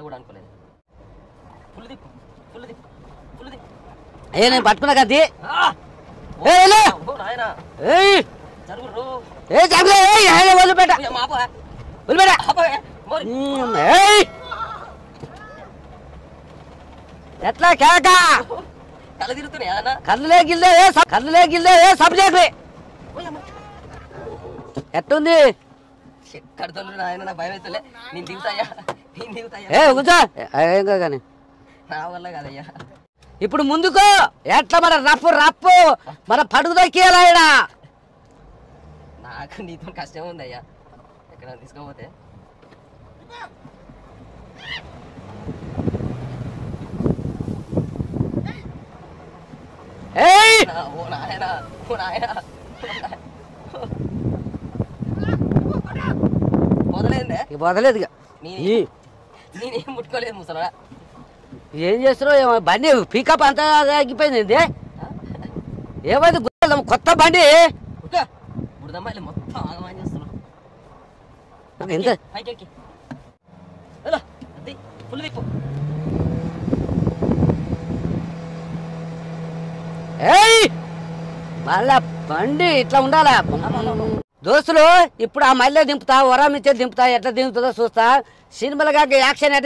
కూడా అనుకోలేదు. ఫుల్ దిప్పు ఫుల్ దిప్పు ఫుల్ దిప్పు. ఏ నేను పట్టుకున్నా కది వదిలిపెట్ట ఎట్లా కేక కళ్ళు తిరుగుతున్నాయా? కళ్ళులే గిల్లే సబ్జెక్ట్ ఎట్టుంది? కడతలు నాయన నా భయం అవుతలే. నేను దిగుతాయా నేను దిగుతాయా? ఏ కూర్చో ఏం కానీ నా వల్ల కాదయ్యా. ఇప్పుడు ముందుకో ఎట్లా మన రప్పు రప్పు మన పడుగు దక్కేలా ఆయన. నాకు నీతో కష్టం ఉందయ్యా ఎక్కడ తీసుకోపోతే. ఓ నాయనా ఓ నాయనా వదలేదే వదలేదు. నేనేం ముట్టుకోలేదు ముసలా. ఏం చేస్తున్నావు? బండి పికప్ అంతా తగ్గిపోయింది. ఏమైంది? కొత్త బండి బుడదమ్మాయిలు మొత్తం ఆగమని చేస్తున్నావు. ఎంత పైకి ఫుల్ దిప్పు. మళ్ళా బండి ఇట్లా ఉండాలా దోస్తులు. ఇప్పుడు ఆ మళ్ళీ దింపుతా వరం ఇచ్చే దింపుతా ఎట్లా దింపుతుందో చూస్తా. సినిమాలుగా యాక్షన్